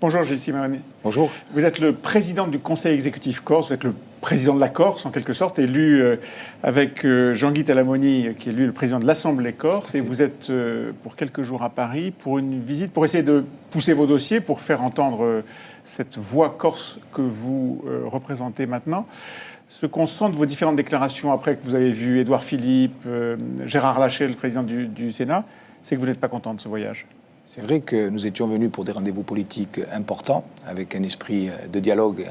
Bonjour Gilles Simeoni. Bonjour. Vous êtes le président du Conseil exécutif Corse, vous êtes le président de la Corse en quelque sorte, élu avec Jean-Guy Talamoni, qui est élu le président de l'Assemblée corse, et vous êtes pour quelques jours à Paris pour une visite, pour essayer de pousser vos dossiers, pour faire entendre cette voix corse que vous représentez maintenant. Ce qu'on sent de vos différentes déclarations après que vous avez vu Édouard Philippe, Gérard Larcher, le président du Sénat, c'est que vous n'êtes pas content de ce voyage. C'est vrai que nous étions venus pour des rendez-vous politiques importants, avec un esprit de dialogue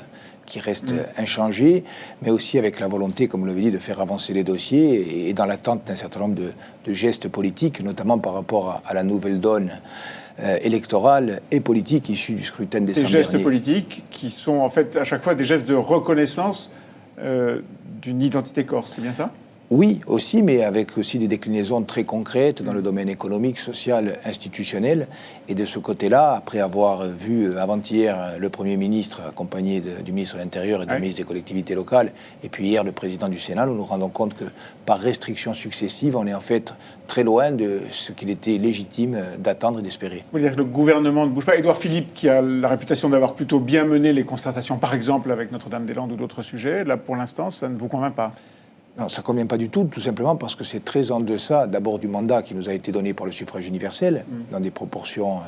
qui reste inchangé, mais aussi avec la volonté, comme vous l'avez dit, de faire avancer les dossiers et dans l'attente d'un certain nombre de gestes politiques, notamment par rapport à la nouvelle donne électorale et politique issue du scrutin de décembre dernier. Des gestes politiques qui sont en fait à chaque fois des gestes de reconnaissance d'une identité corse, c'est bien ça ? Oui, aussi, mais avec aussi des déclinaisons très concrètes dans le domaine économique, social, institutionnel. Et de ce côté-là, après avoir vu avant-hier le Premier ministre accompagné du ministre de l'Intérieur et du ministre des collectivités locales, et puis hier le président du Sénat, nous nous rendons compte que par restrictions successives, on est en fait très loin de ce qu'il était légitime d'attendre et d'espérer. Vous voulez dire que le gouvernement ne bouge pas ? Édouard Philippe, qui a la réputation d'avoir plutôt bien mené les concertations, par exemple avec Notre-Dame-des-Landes ou d'autres sujets, là pour l'instant, ça ne vous convainc pas ? Non, ça ne convient pas du tout simplement parce que c'est très en deçà d'abord du mandat qui nous a été donné par le suffrage universel, dans des proportions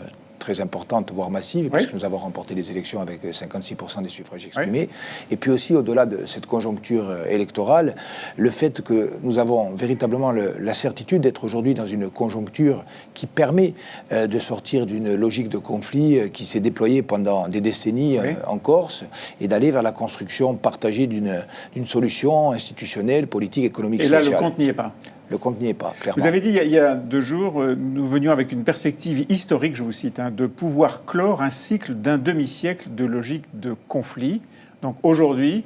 très importantes, voire massives, puisque nous avons remporté les élections avec 56% des suffrages exprimés. Et puis aussi, au-delà de cette conjoncture électorale, le fait que nous avons véritablement la certitude d'être aujourd'hui dans une conjoncture qui permet de sortir d'une logique de conflit qui s'est déployée pendant des décennies en Corse et d'aller vers la construction partagée d'une solution institutionnelle, politique, économique, sociale. Et là, le compte n'y est pas. Le compte n'y est pas, clairement. Vous avez dit il y a 2 jours, nous venions avec une perspective historique, je vous cite, de pouvoir clore un cycle d'un demi-siècle de logique de conflit. Donc aujourd'hui,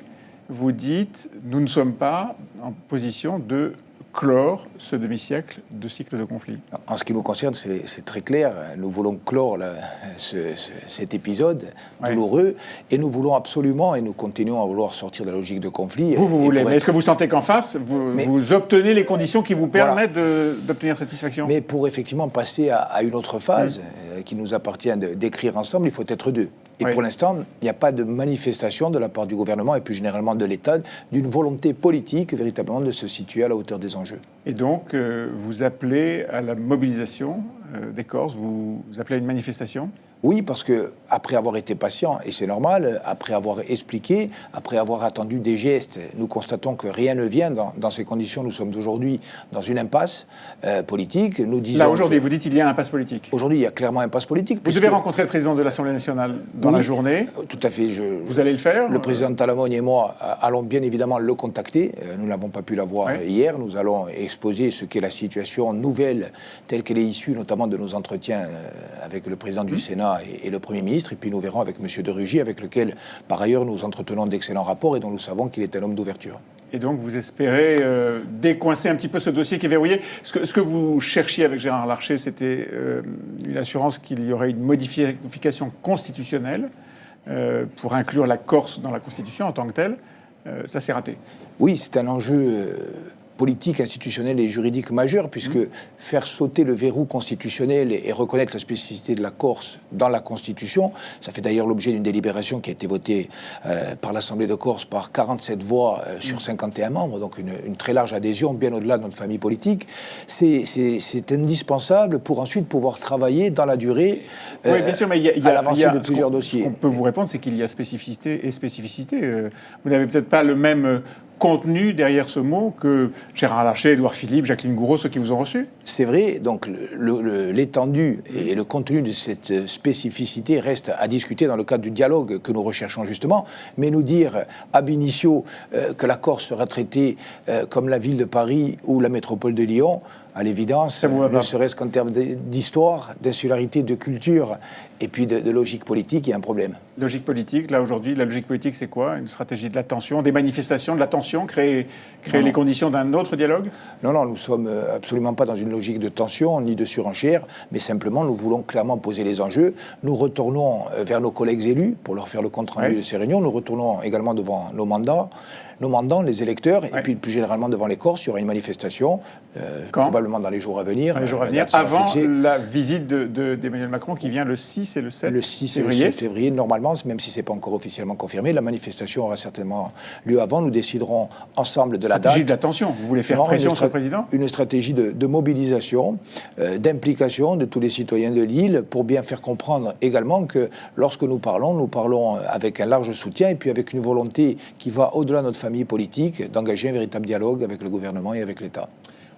vous dites, nous ne sommes pas en position de clore ce demi-siècle de cycle de conflit. En ce qui nous concerne, c'est très clair. Nous voulons clore cet épisode douloureux et nous voulons absolument, et nous continuons à vouloir sortir de la logique de conflit. Vous voulez, mais est-ce que vous sentez qu'en face, vous obtenez les conditions qui vous permettent d'obtenir satisfaction ? Mais pour effectivement passer à une autre phase qui nous appartient d'écrire ensemble, il faut être deux. Et pour l'instant, il n'y a pas de manifestation de la part du gouvernement et plus généralement de l'État d'une volonté politique véritablement de se situer à la hauteur des enjeux. Et donc, vous appelez à la mobilisation des Corses, vous appelez à une manifestation ? Oui, parce que après avoir été patient, et c'est normal, après avoir expliqué, après avoir attendu des gestes, nous constatons que rien ne vient. Dans ces conditions, nous sommes aujourd'hui dans une impasse politique. Nous disons là, aujourd'hui, vous dites qu'il y a un impasse politique. Aujourd'hui, il y a clairement un impasse politique. Vous devez rencontrer le président de l'Assemblée nationale dans la journée. Tout à fait. Vous allez le faire ? Le président Talamoni et moi allons bien évidemment le contacter. Nous n'avons pas pu l'avoir hier. Nous allons exposer ce qu'est la situation nouvelle, telle qu'elle est issue notamment de nos entretiens avec le président du Sénat et le Premier ministre, et puis nous verrons avec M. de Rugy, avec lequel, par ailleurs, nous entretenons d'excellents rapports et dont nous savons qu'il est un homme d'ouverture. Et donc vous espérez décoincer un petit peu ce dossier qui est verrouillé. Ce que vous cherchiez avec Gérard Larcher, c'était une assurance qu'il y aurait une modification constitutionnelle pour inclure la Corse dans la Constitution en tant que telle. Ça s'est raté. Oui, c'est un enjeu politique, institutionnelle et juridique majeure, puisque faire sauter le verrou constitutionnel et reconnaître la spécificité de la Corse dans la Constitution, ça fait d'ailleurs l'objet d'une délibération qui a été votée par l'Assemblée de Corse par 47 voix sur 51 membres, donc une très large adhésion, bien au-delà de notre famille politique. C'est indispensable pour ensuite pouvoir travailler dans la durée oui, bien sûr, mais à l'avancée de plusieurs dossiers. Ce qu'on peut vous répondre, c'est qu'il y a spécificité et spécificité. Vous n'avez peut-être pas le même contenu derrière ce mot que Gérard Larcher, Édouard Philippe, Jacqueline Gouraud, ceux qui vous ont reçu. C'est vrai, donc l'étendue et le contenu de cette spécificité reste à discuter dans le cadre du dialogue que nous recherchons justement, mais nous dire ab initio que la Corse sera traitée comme la ville de Paris ou la métropole de Lyon, à l'évidence, ne serait-ce qu'en termes d'histoire, d'insularité, de culture et puis de logique politique, il y a un problème. Logique politique, là aujourd'hui, la logique politique c'est quoi ? Une stratégie de la tension, des manifestations, de la tension, créer les conditions d'un autre dialogue ? Non, nous ne sommes absolument pas dans une logique de tension ni de surenchère, mais simplement nous voulons clairement poser les enjeux. Nous retournons vers nos collègues élus pour leur faire le compte-rendu de ces réunions. Nous retournons également devant nos mandats. nos mandants, les électeurs, et puis plus généralement devant les Corses, il y aura une manifestation, probablement dans les jours à venir. Dans les jours à venir, avant la visite d'Emmanuel Macron qui vient le 6 et le 7 février. Le 6 et le 7 février, normalement, même si ce n'est pas encore officiellement confirmé, la manifestation aura certainement lieu avant. Nous déciderons ensemble de la date. Stratégie de l'attention, vous voulez faire pression sur le président ? Une stratégie de mobilisation, d'implication de tous les citoyens de l'île pour bien faire comprendre également que lorsque nous parlons avec un large soutien et puis avec une volonté qui va au-delà de notre famille politique, d'engager un véritable dialogue avec le gouvernement et avec l'État.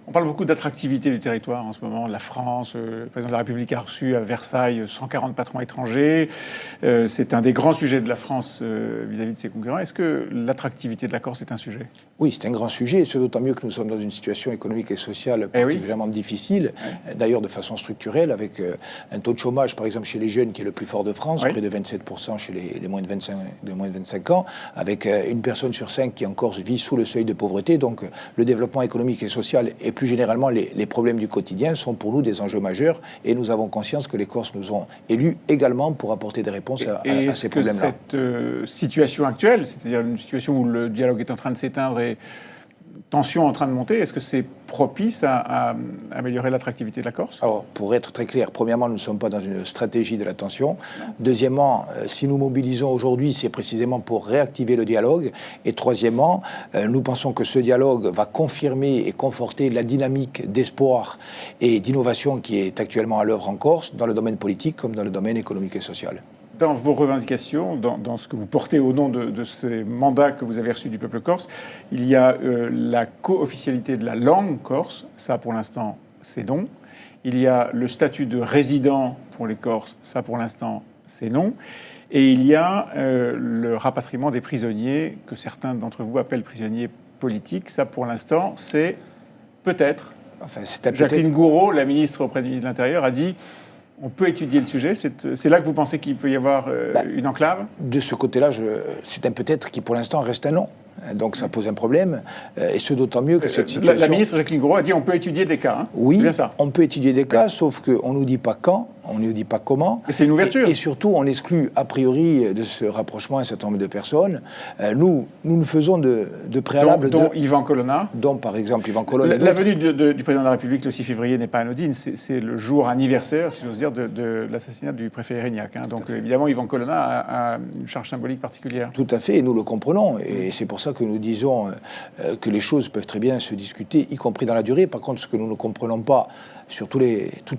On parle beaucoup d'attractivité du territoire en ce moment. La France, le président de la République a reçu à Versailles 140 patrons étrangers. C'est un des grands sujets de la France vis-à-vis de ses concurrents. Est-ce que l'attractivité de la Corse est un sujet ? Oui, c'est un grand sujet, et ce d'autant mieux que nous sommes dans une situation économique et sociale particulièrement difficile, d'ailleurs de façon structurelle, avec un taux de chômage, par exemple, chez les jeunes qui est le plus fort de France, près de 27% chez les moins de 25 ans, avec une personne sur 5 qui en Corse vit sous le seuil de pauvreté. Donc le développement économique et social et plus généralement les problèmes du quotidien sont pour nous des enjeux majeurs, et nous avons conscience que les Corses nous ont élus également pour apporter des réponses à ces problèmes-là. Cette situation actuelle, c'est-à-dire une situation où le dialogue est en train de s'éteindre et tension en train de monter, est-ce que c'est propice à améliorer l'attractivité de la Corse ? Alors, pour être très clair, premièrement, nous ne sommes pas dans une stratégie de la tension. Deuxièmement, si nous mobilisons aujourd'hui, c'est précisément pour réactiver le dialogue. Et troisièmement, nous pensons que ce dialogue va confirmer et conforter la dynamique d'espoir et d'innovation qui est actuellement à l'œuvre en Corse, dans le domaine politique comme dans le domaine économique et social. Dans vos revendications, dans ce que vous portez au nom de ces mandats que vous avez reçus du peuple corse, il y a la co-officialité de la langue corse, ça pour l'instant c'est non. Il y a le statut de résident pour les Corses, ça pour l'instant c'est non. Et il y a le rapatriement des prisonniers, que certains d'entre vous appellent prisonniers politiques, ça pour l'instant c'est peut-être. Enfin, Jacqueline Gouraud, la ministre auprès du ministre de l'Intérieur, a dit... On peut étudier le sujet. C'est là que vous pensez qu'il peut y avoir une enclave ? De ce côté-là, c'est un peut-être qui, pour l'instant, reste un non. Donc ça pose un problème, et ce d'autant mieux que cette situation... La ministre Jacqueline Gouraud a dit on peut étudier des cas. Hein. Oui, bien ça. On peut étudier des cas, sauf qu'on ne nous dit pas quand, on ne nous dit pas comment. Et c'est une ouverture. Et surtout, on exclut a priori de ce rapprochement un certain nombre de personnes. Nous faisons de préalable... Dont Yvan Colonna. Dont, par exemple, Yvan Colonna. La venue du président de la République le 6 février n'est pas anodine. C'est le jour anniversaire, si j'ose dire, de l'assassinat du préfet Erignac. Hein. Donc évidemment, Yvan Colonna a une charge symbolique particulière. Tout à fait, et nous le comprenons. Et c'est pour ça que nous disons que les choses peuvent très bien se discuter, y compris dans la durée. Par contre, ce que nous ne comprenons pas sur toutes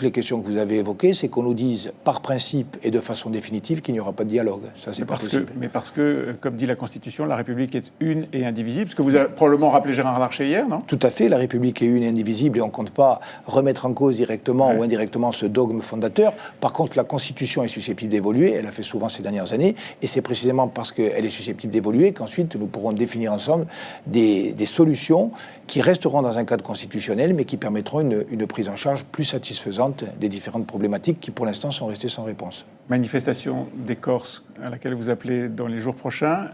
les questions que vous avez évoquées, c'est qu'on nous dise par principe et de façon définitive qu'il n'y aura pas de dialogue. Ça, c'est pas possible. Mais parce que, comme dit la Constitution, la République est une et indivisible. Ce que vous avez probablement rappelé Gérard Larcher hier, non ? Tout à fait, la République est une et indivisible, et on ne compte pas remettre en cause directement ou indirectement ce dogme fondateur. Par contre, la Constitution est susceptible d'évoluer, elle a fait souvent ces dernières années, et c'est précisément parce qu'elle est susceptible d'évoluer qu'ensuite nous pourrons définir ensemble des solutions qui resteront dans un cadre constitutionnel, mais qui permettront une prise en charge plus satisfaisante des différentes problématiques qui, pour l'instant, sont restées sans réponse. Manifestation des Corses à laquelle vous appelez dans les jours prochains.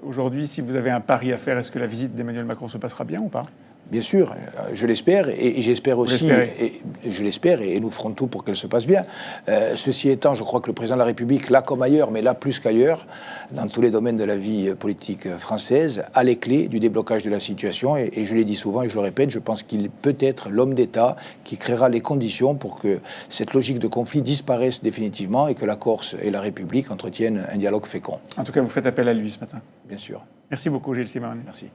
Aujourd'hui, si vous avez un pari à faire, est-ce que la visite d'Emmanuel Macron se passera bien ou pas ? Bien sûr, je l'espère, et j'espère aussi, je l'espère, et nous ferons tout pour qu'elle se passe bien. Ceci étant, je crois que le président de la République, là comme ailleurs, mais là plus qu'ailleurs, dans tous les domaines de la vie politique française, a les clés du déblocage de la situation, et je l'ai dit souvent et je le répète, je pense qu'il peut être l'homme d'État qui créera les conditions pour que cette logique de conflit disparaisse définitivement et que la Corse et la République entretiennent un dialogue fécond. En tout cas, vous faites appel à lui ce matin. Bien sûr. Merci beaucoup, Gilles Simone. Merci.